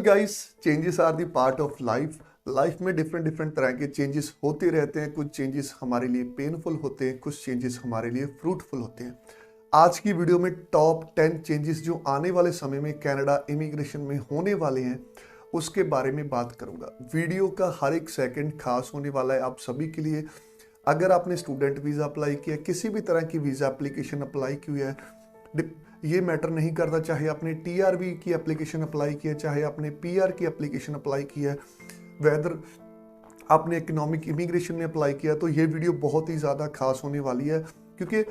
Guys, changes are the part of life. Life में different तरह के चेंजेस होते रहते हैं। कुछ चेंजेस हमारे लिए पेनफुल होते हैं, कुछ चेंजेस हमारे लिए फ्रूटफुल होते हैं। आज की वीडियो में टॉप 10 चेंजेस जो आने वाले समय में कनाडा इमिग्रेशन में होने वाले हैं उसके बारे में बात करूंगा। वीडियो का हर एक सेकंड खास होने वाला है आप सभी के लिए। अगर आपने स्टूडेंट वीज़ा अप्लाई किया, किसी भी तरह की वीज़ा एप्लीकेशन अप्लाई की है, ये मैटर नहीं करता, चाहे आपने टीआरवी की एप्लीकेशन अप्लाई की है, चाहे आपने पीआर की एप्लीकेशन अप्लाई की है, वेदर आपने इकोनॉमिक इमिग्रेशन में अप्लाई किया, तो ये वीडियो बहुत ही ज़्यादा खास होने वाली है क्योंकि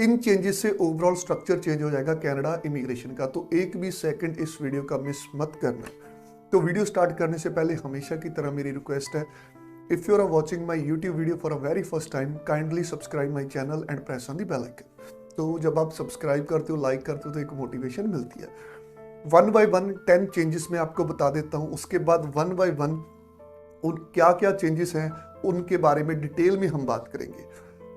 इन चेंजेस से ओवरऑल स्ट्रक्चर चेंज हो जाएगा कनाडा इमिग्रेशन का। तो एक भी सेकंड इस वीडियो का मिस मत करना। तो वीडियो स्टार्ट करने से पहले हमेशा की तरह मेरी रिक्वेस्ट है, if you are watching my YouTube video for a very first time, kindly subscribe my channel and press on the bell icon. तो जब आप सब्सक्राइब करते हो, लाइक करते हो, तो एक मोटिवेशन मिलती है। वन बाय वन 10 चेंजेस मैं आपको बता देता हूँ, उसके बाद वन बाय वन उन क्या क्या चेंजेस हैं उनके बारे में डिटेल में हम बात करेंगे।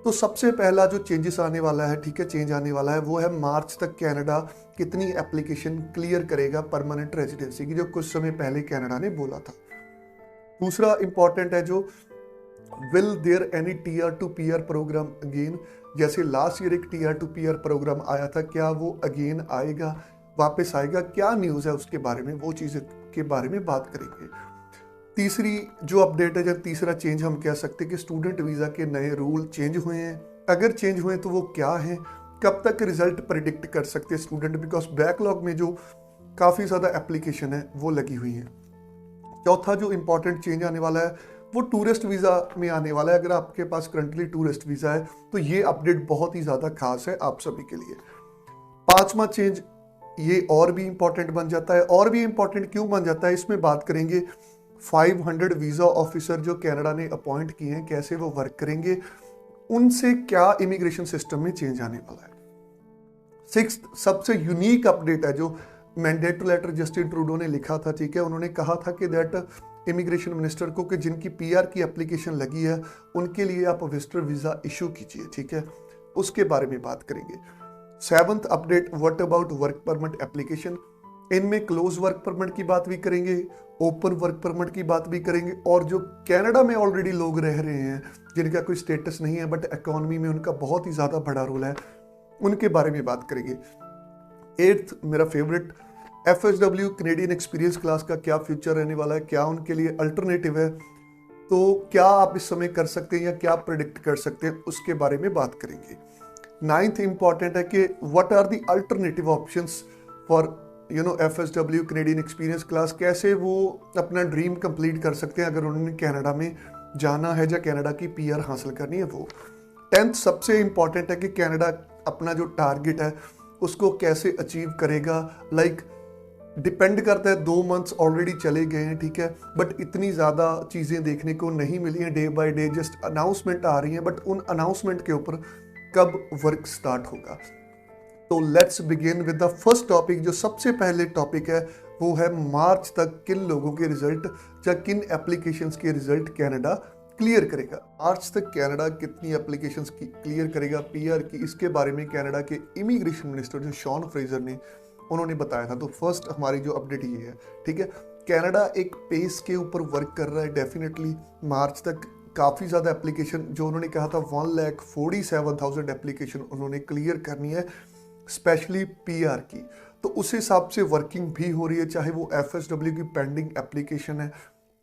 तो सबसे पहला जो चेंजेस आने वाला है, ठीक है, चेंज आने वाला है, वो है मार्च तक कनाडा कितनी एप्लीकेशन क्लियर करेगा परमानेंट रेजिडेंसी की, जो कुछ समय पहले कनाडा ने बोला था। दूसरा इंपॉर्टेंट है जो will there any TR to PR program again, जैसे लास्ट ईयर एक टीआर टू पीआर प्रोग्राम आया था, क्या वो अगेन आएगा, वापस आएगा, क्या न्यूज़ है उसके बारे में, वो चीज़ के बारे में बात करेंगे। तीसरी जो अपडेट है, जब तीसरा चेंज हम कह सकते हैं कि स्टूडेंट वीज़ा के नए रूल चेंज हुए हैं। अगर चेंज हुए तो वो क्या है, कब तक रिजल्ट प्रिडिक्ट कर सकते हैं स्टूडेंट, बिकॉज बैकलॉग में जो काफ़ी ज़्यादा एप्लीकेशन है वो लगी हुई है। चौथा जो इंपॉर्टेंट चेंज आने वाला है वो टूरिस्ट वीज़ा में आने वाला है। अगर आपके पास करंटली टूरिस्ट वीज़ा है तो ये अपडेट बहुत ही ज़्यादा खास है आप सभी के लिए। पांचवा चेंज ये और भी इंपॉर्टेंट बन जाता है। और भी इंपॉर्टेंट क्यों बन जाता है, इसमें बात करेंगे। 500 वीज़ा ऑफिसर जो कनाडा ने अपॉइंट किए हैं, कैसे वो वर्क करेंगे, उनसे क्या इमिग्रेशन सिस्टम में चेंज आने वाला है। सिक्स्थ सबसे यूनिक अपडेट है जो मैंडेट लेटर जस्टिन ट्रूडो ने लिखा था, ठीक है, उन्होंने कहा था कि दैट इमिग्रेशन मिनिस्टर को कि जिनकी पीआर की एप्लीकेशन लगी है उनके लिए आप विजिटर वीज़ा इशू कीजिए, ठीक है, उसके बारे में बात करेंगे। Seventh update, what about work permit application, इनमें क्लोज वर्क परमिट की बात भी करेंगे, ओपन वर्क परमिट की बात भी करेंगे, और जो कनाडा में ऑलरेडी लोग रह रहे हैं जिनका कोई स्टेटस नहीं है बट इकोनॉमी में उनका बहुत ही ज़्यादा बड़ा रोल है, उनके बारे में बात करेंगे। एट्थ मेरा favourite, FSW Canadian experience class का क्या फ्यूचर रहने वाला है, क्या उनके लिए अल्टरनेटिव है, तो क्या आप इस समय कर सकते हैं या क्या प्रेडिक्ट कर सकते हैं, उसके बारे में बात करेंगे। नाइन्थ इंपॉर्टेंट है कि what are the alternative options for FSW Canadian experience class, कैसे वो अपना ड्रीम कंप्लीट कर सकते हैं अगर उन्होंने कनाडा में जाना है या कनाडा की पीआर हासिल करनी है वो। 10th सबसे इंपॉर्टेंट है कि कनाडा अपना जो टारगेट है उसको कैसे अचीव करेगा। लाइक डिपेंड करता है, 2 मंथ्स ऑलरेडी चले गए हैं, ठीक है, बट इतनी ज़्यादा चीज़ें देखने को नहीं मिली हैं। Day by day just announcement आ रही हैं, बट उन अनाउंसमेंट के ऊपर कब वर्क स्टार्ट होगा। तो let's begin with the first topic. जो सबसे पहले टॉपिक है वो है मार्च तक किन लोगों के रिजल्ट या किन एप्लीकेशंस के रिजल्ट कनाडा क्लियर करेगा। मार्च तक कनाडा कितनी एप्लीकेशंस की क्लियर करेगा पीआर की, इसके बारे में कनाडा के इमिग्रेशन मिनिस्टर जो शॉन फ्रेजर ने उन्होंने बताया था। तो फर्स्ट हमारी जो अपडेट ये है, ठीक है, कनाडा एक पेस के ऊपर वर्क कर रहा है। डेफिनेटली मार्च तक काफ़ी ज़्यादा एप्लीकेशन, जो उन्होंने कहा था 1,47,000 एप्लीकेशन उन्होंने क्लियर करनी है, स्पेशली पीआर की। तो उस हिसाब से वर्किंग भी हो रही है, चाहे वो FSW की पेंडिंग एप्लीकेशन है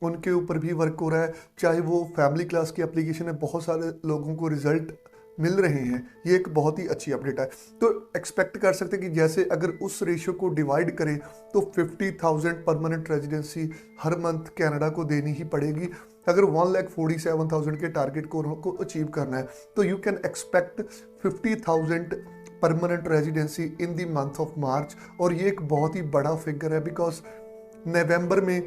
उनके ऊपर भी वर्क हो रहा है, चाहे वो फैमिली क्लास की एप्लीकेशन है, बहुत सारे लोगों को रिजल्ट मिल रहे हैं। ये एक बहुत ही अच्छी अपडेट है। तो एक्सपेक्ट कर सकते हैं कि जैसे अगर उस रेशियो को डिवाइड करें तो 50,000 परमानेंट रेजिडेंसी हर मंथ कनाडा को देनी ही पड़ेगी अगर 1,47,000 के टारगेट को अचीव करना है। तो you can expect 50,000 permanent residency in the month of March, और ये एक बहुत ही बड़ा फिगर है बिकॉज नवंबर में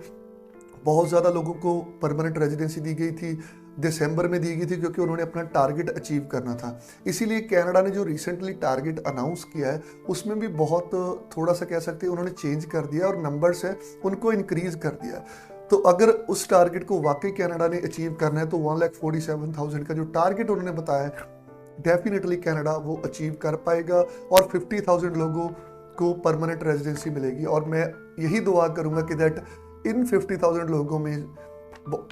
बहुत ज़्यादा लोगों को परमानेंट रेजिडेंसी दी गई थी, दिसंबर में दी गई थी क्योंकि उन्होंने अपना टारगेट अचीव करना था। इसीलिए कनाडा ने जो रिसेंटली टारगेट अनाउंस किया है उसमें भी बहुत थोड़ा सा कह सकते हैं उन्होंने चेंज कर दिया और नंबर्स है उनको इंक्रीज कर दिया। तो अगर उस टारगेट को वाकई कनाडा ने अचीव करना है तो 1,47,000 का जो टारगेट उन्होंने बताया है डेफिनेटली कनाडा वो अचीव कर पाएगा और 50,000 लोगों को परमानेंट रेजिडेंसी मिलेगी। और मैं यही दुआ करूंगा कि दैट इन 50,000 लोगों में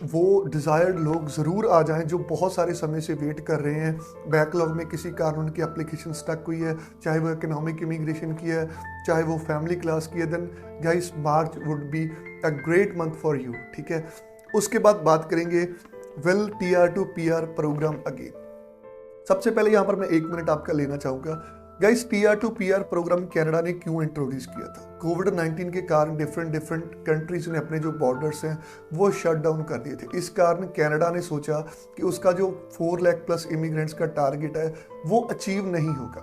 वो डिज़ायर्ड लोग ज़रूर आ जाएं जो बहुत सारे समय से वेट कर रहे हैं, बैकलॉग में किसी कारण उनकी एप्लीकेशन स्टक हुई है, चाहे वो इकोनॉमिक इमिग्रेशन की है, चाहे वो फैमिली क्लास की है, then guys March would be a great month for you, ठीक है। उसके बाद बात करेंगे will TR to PR program again. सबसे पहले यहाँ पर मैं 1 मिनट आपका लेना चाहूँगा। Guys TR to PR program Canada ने क्यों इंट्रोड्यूस किया था? कोविड-19 के कारण डिफरेंट कंट्रीज ने अपने जो बॉर्डर्स हैं वो शट डाउन कर दिए थे। इस कारण कनाडा ने सोचा कि उसका जो 4 लाख प्लस इमिग्रेंट्स का टारगेट है वो अचीव नहीं होगा।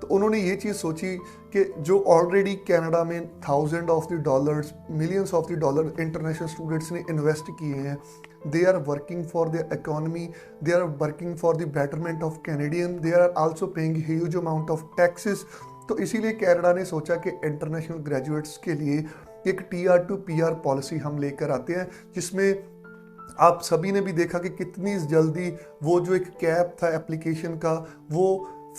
तो उन्होंने ये चीज़ सोची कि जो ऑलरेडी कनाडा में thousand of the dollars, millions of the dollar international students ने इन्वेस्ट किए हैं, they are working for their economy, they are working for the betterment of Canadian, they are also paying huge amount of taxes। तो इसीलिए Canada ने सोचा कि international graduates के लिए एक टीआर टू पीआर पॉलिसी हम लेकर आते हैं, जिसमें आप सभी ने भी देखा कि कितनी जल्दी वो जो एक कैप था एप्लीकेशन का वो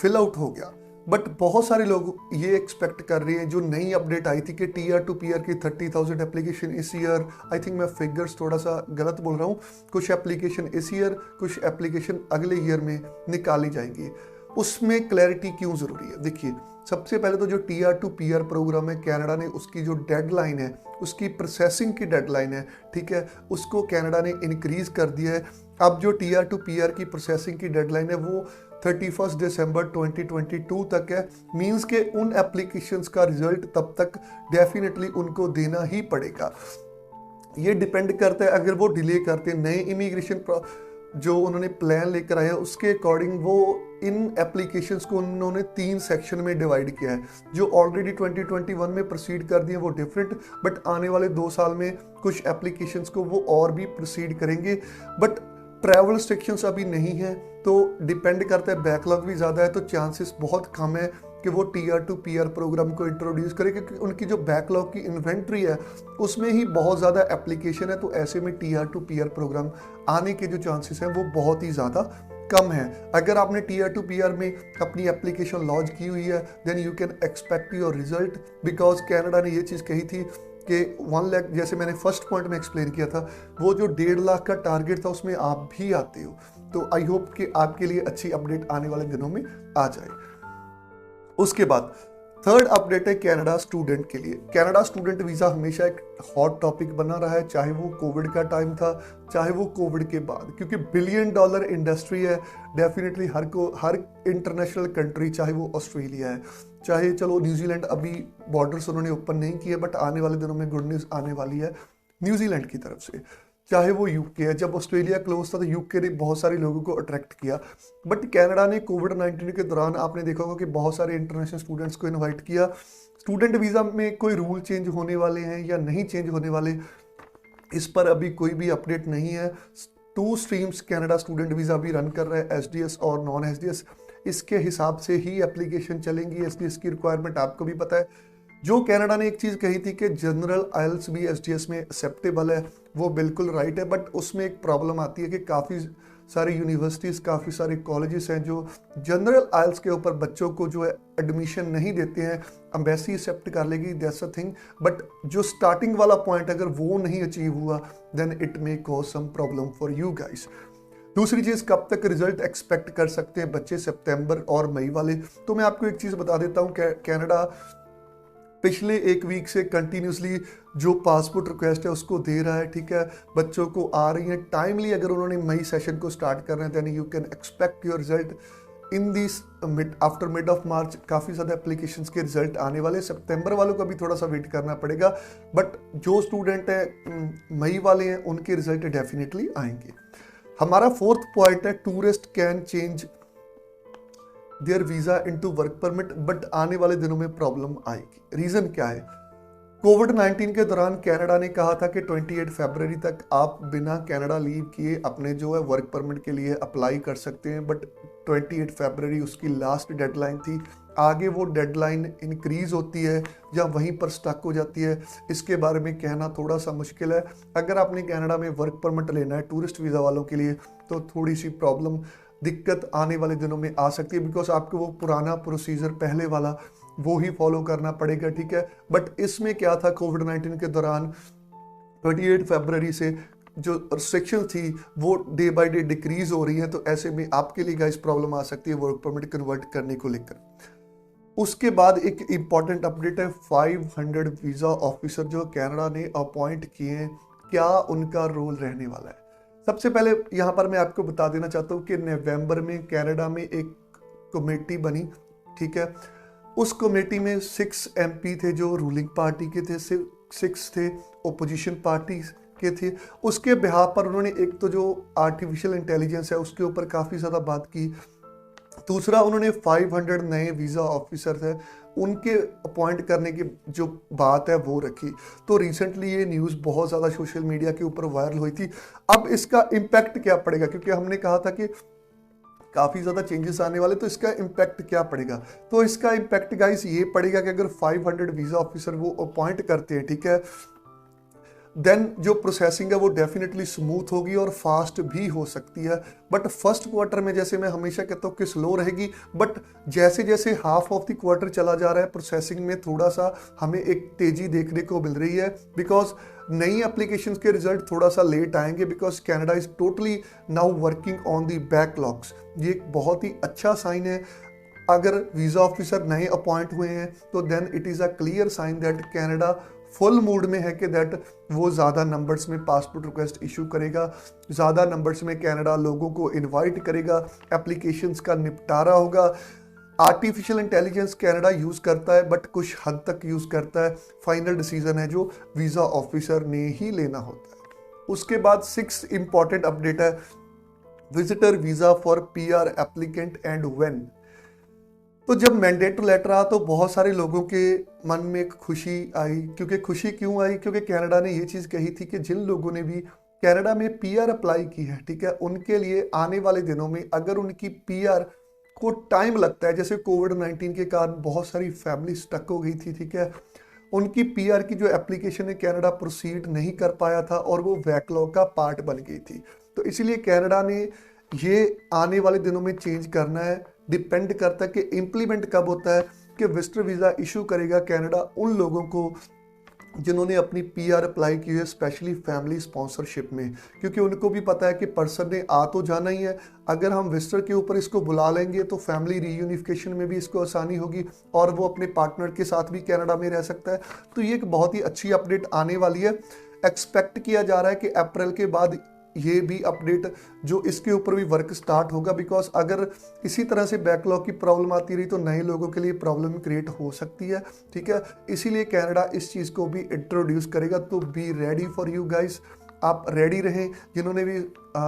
फिल आउट हो गया। बट बहुत सारे लोग ये एक्सपेक्ट कर रहे हैं, जो नई अपडेट आई थी कि टीआर टू पीआर की 30,000 एप्लीकेशन इस ईयर, आई थिंक मैं फिगर्स थोड़ा सा गलत बोल रहा हूँ, कुछ एप्लीकेशन इस ईयर, कुछ एप्लीकेशन अगले ईयर में निकाली जाएंगी। उसमें क्लैरिटी क्यों ज़रूरी है? देखिए, सबसे पहले तो जो टीआर टू पीआर प्रोग्राम है कनाडा ने उसकी जो डेडलाइन है, उसकी प्रोसेसिंग की डेडलाइन है, ठीक है, उसको कनाडा ने इंक्रीज़ कर दिया है। अब जो टीआर टू पीआर की प्रोसेसिंग की डेडलाइन है वो 31 दिसंबर 2022 तक है। मींस के उन एप्लीकेशंस का रिजल्ट तब तक डेफिनेटली उनको देना ही पड़ेगा। ये डिपेंड करता है, अगर वो डिले करते नए इमिग्रेशन जो उन्होंने प्लान लेकर आया उसके अकॉर्डिंग वो इन एप्लीकेशंस को उन्होंने 3 सेक्शन में डिवाइड किया है। जो ऑलरेडी 2021 में प्रोसीड कर दिए वो डिफरेंट, बट आने वाले 2 साल में कुछ एप्लीकेशंस को वो और भी प्रोसीड करेंगे। बट ट्रैवल रिस्ट्रिक्शंस अभी नहीं है, तो डिपेंड करता है, बैकलॉग भी ज़्यादा है, तो चांसेस बहुत कम है कि वो टीआर टू पीआर प्रोग्राम को इंट्रोड्यूस करें, क्योंकि उनकी जो बैकलॉग की इन्वेंट्री है उसमें ही बहुत ज़्यादा एप्लीकेशन है। तो ऐसे में टीआर टू पीआर प्रोग्राम आने के जो चांसेस हैं वो बहुत ही ज़्यादा कम है। अगर आपने टीआर टू पीआर में अपनी एप्लीकेशन लॉन्च की हुई है then you can expect your result, because Canada ने ये चीज़ कही थी कि 1 लाख, जैसे मैंने फर्स्ट पॉइंट में एक्सप्लेन किया था, वो जो 1.5 लाख का टारगेट था उसमें आप भी आते हो। तो आई होप कि आपके लिए अच्छी अपडेट आने वाले दिनों में आ जाए। उसके बाद थर्ड अपडेट है कनाडा स्टूडेंट के लिए। कनाडा स्टूडेंट वीज़ा हमेशा एक हॉट टॉपिक बना रहा है, चाहे वो कोविड का टाइम था, चाहे वो कोविड के बाद, क्योंकि $1 बिलियन इंडस्ट्री है। डेफिनेटली हर इंटरनेशनल कंट्री, चाहे वो ऑस्ट्रेलिया है, चाहे चलो न्यूजीलैंड, अभी बॉर्डर्स उन्होंने ओपन नहीं किए, बट आने वाले दिनों में गुड न्यूज़ आने वाली है न्यूजीलैंड की तरफ से, चाहे वो यूके है। जब ऑस्ट्रेलिया क्लोज था तो यूके ने बहुत सारे लोगों को अट्रैक्ट किया, बट कनाडा ने कोविड-19 के दौरान आपने देखा होगा कि बहुत सारे इंटरनेशनल स्टूडेंट्स को इनवाइट किया। स्टूडेंट वीज़ा में कोई रूल चेंज होने वाले हैं या नहीं चेंज होने वाले, इस पर अभी कोई भी अपडेट नहीं है। 2 स्ट्रीम्स कनाडा स्टूडेंट वीज़ा भी रन कर रहा है, एसडीएस और नॉन एसडीएस। इसके हिसाब से ही एप्लीकेशन चलेंगी। एसडीएस की रिक्वायरमेंट आपको भी पता है। जो कनाडा ने एक चीज़ कही थी कि जनरल आइल्स भी एसडीएस में एक्सेप्टेबल है, वो बिल्कुल राइट है, बट उसमें एक प्रॉब्लम आती है कि काफ़ी सारी यूनिवर्सिटीज़, काफ़ी सारे कॉलेजेस हैं जो जनरल आइल्स के ऊपर बच्चों को जो है एडमिशन नहीं देते हैं। एम्बेसी एक्सेप्ट कर लेगी, दैट्स अ थिंग, बट जो स्टार्टिंग वाला पॉइंट अगर वो नहीं अचीव हुआ then it may cause some problem for you guys. दूसरी चीज़, कब तक रिजल्ट एक्सपेक्ट कर सकते हैं बच्चे, सितंबर और मई वाले? तो मैं आपको एक चीज़ बता देता हूँ, कनाडा पिछले 1 वीक से कंटिन्यूसली जो पासपोर्ट रिक्वेस्ट है उसको दे रहा है, ठीक है, बच्चों को आ रही है टाइमली। अगर उन्होंने मई सेशन को स्टार्ट करना है then you can expect your result in this after mid of March. काफ़ी ज़्यादा एप्लीकेशंस के रिजल्ट आने वाले। सितंबर वालों को भी थोड़ा सा वेट करना पड़ेगा, बट जो स्टूडेंट है मई वाले हैं उनके रिजल्ट डेफिनेटली आएंगे। हमारा 4th पॉइंट है tourist can change their visa into work permit, but आने वाले दिनों में प्रॉब्लम आएगी। रीज़न क्या है? कोविड-19 के दौरान कनाडा ने कहा था कि 28 फरवरी तक आप बिना कनाडा लीव किए अपने जो है वर्क परमिट के लिए अप्लाई कर सकते हैं, बट 28 फरवरी उसकी लास्ट डेडलाइन थी। आगे वो डेडलाइन इंक्रीज़ होती है या वहीं पर स्टक हो जाती है, इसके बारे में कहना थोड़ा सा मुश्किल है। अगर आपने कनाडा में वर्क परमिट लेना है टूरिस्ट वीज़ा वालों के लिए तो थोड़ी सी प्रॉब्लम, दिक्कत आने वाले दिनों में आ सकती है, बिकॉज आपको वो पुराना प्रोसीजर पहले वाला वो ही फॉलो करना पड़ेगा, ठीक है। बट इसमें क्या था, कोविड-19 के दौरान 28 फरवरी से जो रिस्ट्रिक्शन थी वो डे बाय डे डिक्रीज हो रही है, तो ऐसे में आपके लिए गाइस प्रॉब्लम आ सकती है वर्क परमिट कन्वर्ट करने को लेकर। उसके बाद एक इम्पॉर्टेंट अपडेट है, 500 वीज़ा ऑफिसर जो कनाडा ने अपॉइंट किए हैं, क्या उनका रोल रहने वाला है। सबसे पहले यहाँ पर मैं आपको बता देना चाहता हूँ कि नवंबर में कनाडा में एक कमेटी बनी, ठीक है। उस कमेटी में 6 एमपी थे जो रूलिंग पार्टी के थे, 6 थे ओपोजिशन पार्टी के थे। उसके बिहाफ पर उन्होंने एक तो जो आर्टिफिशियल इंटेलिजेंस है उसके ऊपर काफ़ी ज़्यादा बात की, दूसरा उन्होंने 500 नए वीज़ा ऑफिसर थे उनके अपॉइंट करने की जो बात है वो रखी। तो रिसेंटली ये न्यूज़ बहुत ज़्यादा सोशल मीडिया के ऊपर वायरल हुई थी। अब इसका इम्पैक्ट क्या पड़ेगा, क्योंकि हमने कहा था कि काफ़ी ज़्यादा चेंजेस आने वाले, तो इसका इम्पैक्ट क्या पड़ेगा। तो इसका इम्पैक्ट गाइस ये पड़ेगा कि अगर 500 वीज़ा ऑफिसर वो अपॉइंट करते हैं, ठीक है, देन जो प्रोसेसिंग है वो डेफिनेटली स्मूथ होगी और फास्ट भी हो सकती है। बट फर्स्ट क्वार्टर में जैसे मैं हमेशा कहता हूँ कि स्लो रहेगी, बट जैसे जैसे हाफ ऑफ द क्वार्टर चला जा रहा है प्रोसेसिंग में थोड़ा सा हमें एक तेज़ी देखने को मिल रही है, बिकॉज नई एप्लीकेशन के रिजल्ट थोड़ा सा लेट आएंगे, because Canada is totally now working on the backlogs. ये एक बहुत ही अच्छा साइन है। अगर वीज़ा ऑफिसर नए अपॉइंट हुए हैं तो then it is a clear sign that Canada full mood में है कि दैट वो ज़्यादा नंबर्स में पासपोर्ट रिक्वेस्ट इशू करेगा, ज़्यादा नंबर्स में कनाडा लोगों को इनवाइट करेगा, एप्लीकेशंस का निपटारा होगा। आर्टिफिशियल इंटेलिजेंस कनाडा यूज़ करता है बट कुछ हद तक यूज़ करता है, फाइनल डिसीजन है जो वीज़ा ऑफिसर ने ही लेना होता है। उसके बाद 6 इंपॉर्टेंट अपडेट है, visitor visa for PR applicant and when. तो जब मैंडेटरी लेटर आया तो बहुत सारे लोगों के मन में एक खुशी आई, क्योंकि खुशी क्यों आई, क्योंकि कनाडा ने ये चीज़ कही थी कि जिन लोगों ने भी कनाडा में पीआर अप्लाई की है, ठीक है, उनके लिए आने वाले दिनों में अगर उनकी पीआर को टाइम लगता है, जैसे कोविड-19 के कारण बहुत सारी फैमिली स्टक हो गई थी, ठीक है, उनकी पीआर की जो एप्लीकेशन है कनाडा प्रोसीड नहीं कर पाया था और वो बैकलॉग का पार्ट बन गई थी। तो इसीलिए कनाडा ने ये आने वाले दिनों में चेंज करना है। डिपेंड करता है कि इम्प्लीमेंट कब होता है, कि विजिटर वीज़ा इशू करेगा कनाडा उन लोगों को जिन्होंने अपनी पीआर अप्लाई की है, स्पेशली फैमिली स्पॉन्सरशिप में, क्योंकि उनको भी पता है कि पर्सन ने आ तो जाना ही है। अगर हम विजिटर के ऊपर इसको बुला लेंगे तो फैमिली रीयूनिफिकेशन में भी इसको आसानी होगी और वो अपने पार्टनर के साथ भी कनाडा में रह सकता है। तो ये एक बहुत ही अच्छी अपडेट आने वाली है। एक्सपेक्ट किया जा रहा है कि अप्रैल के बाद ये भी अपडेट जो इसके ऊपर भी वर्क स्टार्ट होगा, बिकॉज अगर इसी तरह से बैकलॉग की प्रॉब्लम आती रही तो नए लोगों के लिए प्रॉब्लम क्रिएट हो सकती है, ठीक है। इसीलिए कनाडा इस चीज़ को भी इंट्रोड्यूस करेगा, तो be ready for you guys. आप रेडी रहें जिन्होंने भी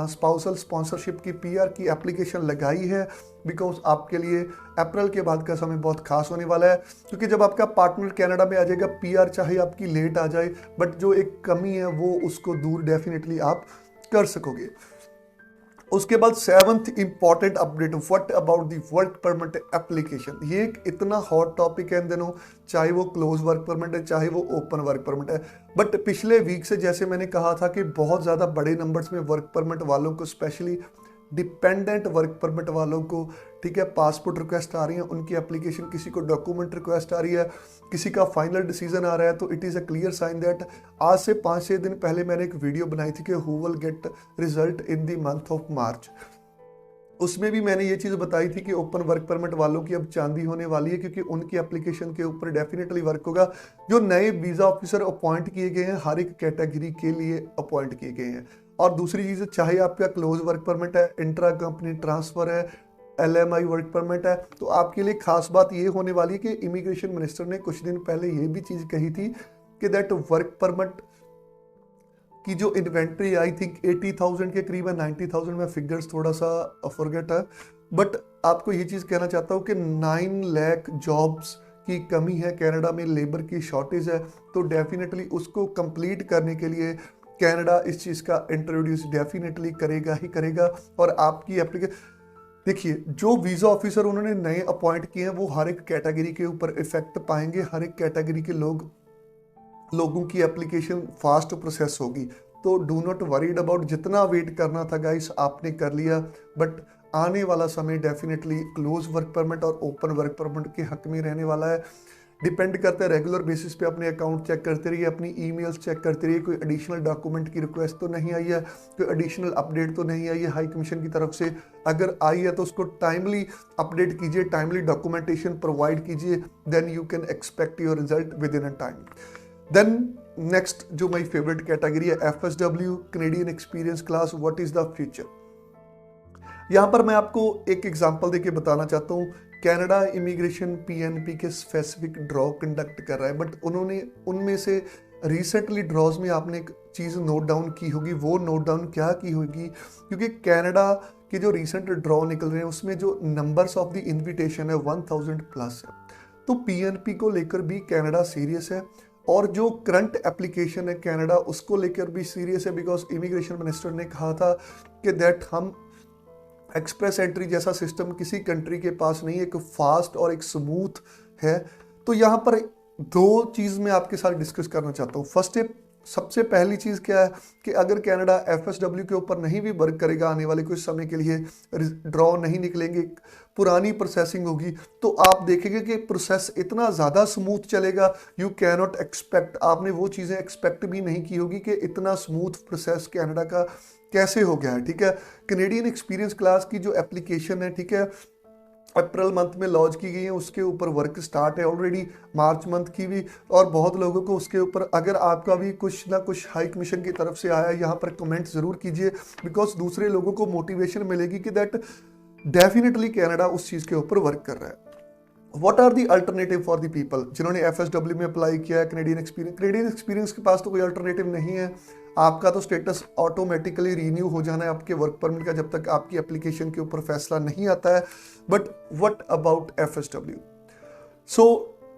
स्पाउसल स्पॉन्सरशिप की पीआर की एप्लीकेशन लगाई है, बिकॉज आपके लिए अप्रैल के बाद का समय बहुत खास होने वाला है, क्योंकि जब आपका पार्टनर कनाडा में आ जाएगा, पीआर चाहे आपकी लेट आ जाए बट जो एक कमी है वो उसको दूर डेफिनेटली आप कर सकोगे। उसके बाद 7th important update, what about the work permit application. ये एक इतना हॉट टॉपिक है इन दिनों, चाहे वो क्लोज वर्क परमिट है चाहे वो ओपन वर्क परमिट है। बट पिछले वीक से जैसे मैंने कहा था कि बहुत ज़्यादा बड़े नंबर्स में वर्क परमिट वालों को, स्पेशली डिपेंडेंट वर्क परमिट वालों को, ठीक है, पासपोर्ट रिक्वेस्ट आ रही है, उनकी एप्लीकेशन, किसी को डॉक्यूमेंट रिक्वेस्ट आ रही है, किसी का फाइनल डिसीजन आ रहा है। तो it is a clear sign that आज से 5-6 दिन पहले मैंने एक वीडियो बनाई थी कि who will get result in the month of March. उसमें भी मैंने ये चीज़ बताई थी कि ओपन वर्क परमिट वालों की अब चांदी होने वाली है, क्योंकि उनकी एप्लीकेशन के ऊपर डेफिनेटली वर्क होगा। जो नए वीज़ा ऑफिसर अपॉइंट किए गए हैं हर एक कैटेगरी के लिए अपॉइंट किए गए हैं। और दूसरी चीज़, चाहे आपका क्लोज वर्क परमिट है, इंट्रा कंपनी ट्रांसफ़र है, LMI वर्क परमिट है, तो आपके लिए खास बात ये होने वाली है कि इमिग्रेशन मिनिस्टर ने कुछ दिन पहले ये भी चीज़ कही थी कि दैट वर्क परमिट की जो इन्वेंट्री आई थिंक 80,000 के करीब है, 90,000 में फिगर्स थोड़ा सा फॉरगेट है, बट आपको ये चीज़ कहना चाहता हूँ कि 9 लाख जॉब्स की कमी है कनाडा में, लेबर की शॉर्टेज है। तो डेफिनेटली उसको कंप्लीट करने के लिए कनाडा इस चीज़ का इंट्रोड्यूस डेफिनेटली करेगा ही करेगा। और आपकी एप्लीकेशन देखिए, जो वीज़ा ऑफिसर उन्होंने नए अपॉइंट किए हैं वो हर एक कैटेगरी के ऊपर इफेक्ट पाएंगे, हर एक कैटेगरी के लोगों की एप्लीकेशन फास्ट प्रोसेस होगी। तो डू नॉट वरीड अबाउट, जितना वेट करना था गाइस आपने कर लिया, बट आने वाला समय डेफिनेटली क्लोज वर्क परमिट और ओपन वर्क परमिट के हक में रहने वाला है। डिपेंड करता है, रेगुलर बेसिस पे अपने अकाउंट चेक करते रहिए, अपनी ईमेल्स चेक करते रहिए, कोई एडिशनल डॉक्यूमेंट की रिक्वेस्ट तो नहीं आई है, कोई एडिशनल अपडेट तो नहीं आई है हाई कमीशन की तरफ से। अगर आई है तो उसको टाइमली अपडेट कीजिए, टाइमली डॉक्यूमेंटेशन प्रोवाइड कीजिए, then you can expect your result within a time. Then next जो माई फेवरेट कैटेगरी है FSW, Canadian experience class, what is the future. यहाँ पर मैं आपको एक एग्जांपल देके बताना चाहता हूँ। कनाडा इमिग्रेशन PNP के स्पेसिफिक ड्रॉ कंडक्ट कर रहा है, बट उन्होंने उनमें से रिसेंटली ड्रॉज में आपने एक चीज़ नोट डाउन की होगी। वो नोट डाउन क्या की होगी, क्योंकि कनाडा के जो रिसेंट ड्रॉ निकल रहे हैं उसमें जो नंबर्स ऑफ द इन्विटेशन है 1000 प्लस है। तो PNP को लेकर भी कनाडा सीरियस है, और जो करंट एप्लीकेशन है कनाडा उसको लेकर भी सीरियस है, बिकॉज इमिग्रेशन मिनिस्टर ने कहा था कि दैट हम एक्सप्रेस एंट्री जैसा सिस्टम किसी कंट्री के पास नहीं है, एक फास्ट और एक स्मूथ है। तो यहाँ पर दो चीज़ मैं आपके साथ डिस्कस करना चाहता हूँ। फर्स्ट सबसे पहली चीज़ क्या है कि अगर कनाडा FSW के ऊपर नहीं भी वर्क करेगा आने वाले कुछ समय के लिए, ड्रॉ नहीं निकलेंगे, पुरानी प्रोसेसिंग होगी, तो आप देखेंगे कि प्रोसेस इतना ज़्यादा स्मूथ चलेगा, यू कैन नॉट एक्सपेक्ट, आपने वो चीज़ें एक्सपेक्ट भी नहीं की होगी कि इतना स्मूथ प्रोसेस कनाडा का कैसे हो गया है। ठीक है, कैनेडियन एक्सपीरियंस क्लास की जो एप्लीकेशन है, ठीक है, अप्रैल मंथ में लॉन्च की गई है, उसके ऊपर वर्क स्टार्ट है ऑलरेडी, मार्च मंथ की भी, और बहुत लोगों को उसके ऊपर, अगर आपका भी कुछ ना कुछ हाई कमीशन की तरफ से आया है, यहाँ पर कमेंट जरूर कीजिए, बिकॉज दूसरे लोगों को मोटिवेशन मिलेगी कि दैट डेफिनेटली कनाडा उस चीज़ के ऊपर वर्क कर रहा है। What are the alternative for the people जिन्होंने FSW में अप्लाई किया है, कैनेडियन एक्सपीरियंस के पास तो कोई अल्टरनेटिव नहीं है। आपका तो स्टेटस ऑटोमेटिकली रीन्यू हो जाना है आपके वर्क परमिट का जब तक आपकी एप्लीकेशन के ऊपर फैसला नहीं आता है। But what about FSW? So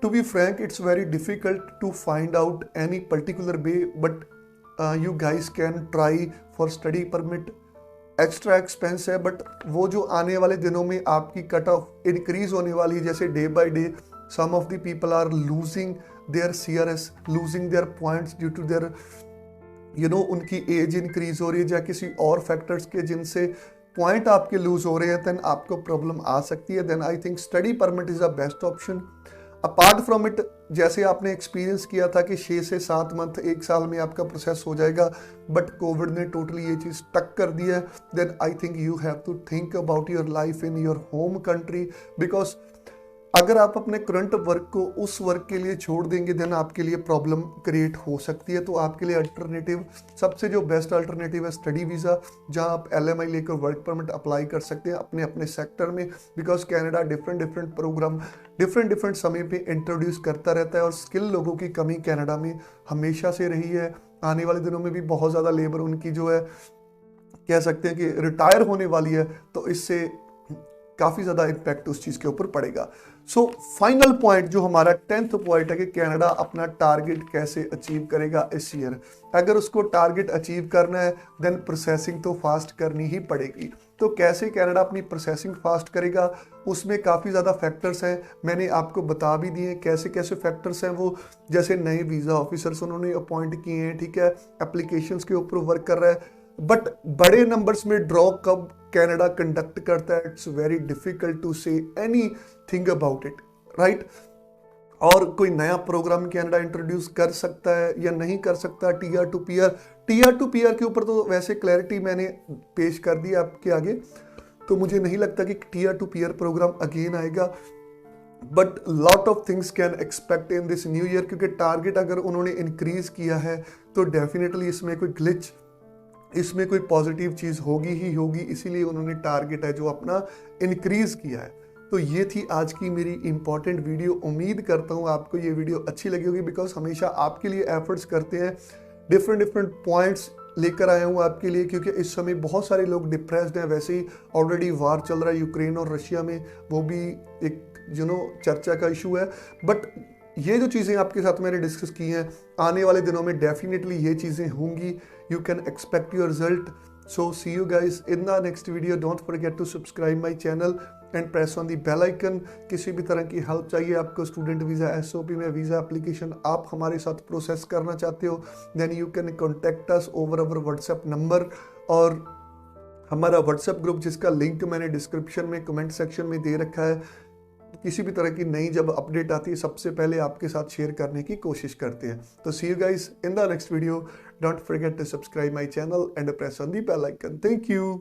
to be frank, it's very difficult to find out any particular way, but you guys can try for study permit. Extra expense है, बट वो जो आने वाले दिनों में आपकी कट ऑफ इंक्रीज होने वाली है, जैसे day by day some of the people are losing their CRS, losing their points due to their उनकी एज इंक्रीज हो रही है या किसी और फैक्टर्स के जिनसे पॉइंट आपके लूज हो रहे हैं, देन आपको प्रॉब्लम आ सकती है। Then I think study permit is a best option. Apart from it, जैसे आपने एक्सपीरियंस किया था कि 6 से 7 मंथ, 1 साल में आपका प्रोसेस हो जाएगा, बट कोविड ने टोटली ये चीज़ टक कर दी है, then I think you have to think about your life in your home country, because अगर आप अपने करंट वर्क को उस वर्क के लिए छोड़ देंगे, देन आपके लिए प्रॉब्लम क्रिएट हो सकती है। तो आपके लिए अल्टरनेटिव, सबसे जो बेस्ट अल्टरनेटिव है स्टडी वीज़ा, जहां आप LMI लेकर वर्क परमिट अप्लाई कर सकते हैं अपने अपने सेक्टर में, because Canada different program different समय पे इंट्रोड्यूस करता रहता है, और स्किल लोगों की कमी कनाडा में हमेशा से रही है। आने वाले दिनों में भी बहुत ज़्यादा लेबर उनकी जो है, कह सकते हैं कि रिटायर होने वाली है, तो इससे काफ़ी ज़्यादा इम्पैक्ट उस चीज़ के ऊपर पड़ेगा। सो फाइनल पॉइंट जो हमारा 10th पॉइंट है कि कनाडा अपना टारगेट कैसे अचीव करेगा इस ईयर। अगर उसको टारगेट अचीव करना है, देन प्रोसेसिंग तो फास्ट करनी ही पड़ेगी। तो कैसे कनाडा अपनी प्रोसेसिंग फास्ट करेगा, उसमें काफ़ी ज़्यादा फैक्टर्स हैं, मैंने आपको बता भी दिए कैसे कैसे फैक्टर्स हैं वो। जैसे नए वीज़ा ऑफिसर्स उन्होंने अपॉइंट किए हैं, ठीक है, एप्लीकेशंस के ऊपर वर्क कर रहा है, बट बड़े नंबर्स में ड्रॉ कब कनाडा कंडक्ट करता है, इट्स वेरी डिफिकल्ट टू से any thing about it, right. और कोई नया प्रोग्राम कनाडा इंट्रोड्यूस कर सकता है या नहीं कर सकता, टीआर टू पीआर के ऊपर तो वैसे क्लैरिटी मैंने पेश कर दी आपके आगे, तो मुझे नहीं लगता कि TR to PR program again आएगा। But lot of things can expect in this new year, क्योंकि टारगेट अगर उन्होंने इंक्रीज किया है तो डेफिनेटली इसमें कोई ग्लिच, इसमें कोई पॉजिटिव चीज़ होगी ही होगी, इसीलिए उन्होंने टारगेट है जो अपना इंक्रीज किया है। तो ये थी आज की मेरी इंपॉर्टेंट वीडियो। उम्मीद करता हूँ आपको ये वीडियो अच्छी लगी होगी, बिकॉज हमेशा आपके लिए एफर्ट्स करते हैं, डिफरेंट पॉइंट्स लेकर आया हूँ आपके लिए, क्योंकि इस समय बहुत सारे लोग डिप्रेस्ड हैं। वैसे ही ऑलरेडी वार चल रहा है यूक्रेन और रशिया में, वो भी एक चर्चा का इशू है। बट ये जो चीज़ें आपके साथ मैंने डिस्कस की हैं, आने वाले दिनों में डेफिनेटली ये चीज़ें होंगी। You can expect your result. So see you guys in the next video. Don't forget to subscribe my channel and press on the bell icon. किसी भी तरह की हेल्प चाहिए आपको, स्टूडेंट वीज़ा, SOP में वीज़ा एप्लीकेशन आप हमारे साथ प्रोसेस करना चाहते हो, then you can contact us over our WhatsApp number, और हमारा व्हाट्सएप ग्रुप जिसका लिंक मैंने डिस्क्रिप्शन में कमेंट सेक्शन में दे रखा है, किसी भी तरह की नई जब अपडेट आती है सबसे पहले आपके साथ शेयर करने की कोशिश करते हैं। तो see you guys in the next video. Don't forget to subscribe my channel and press on the bell icon. Thank you.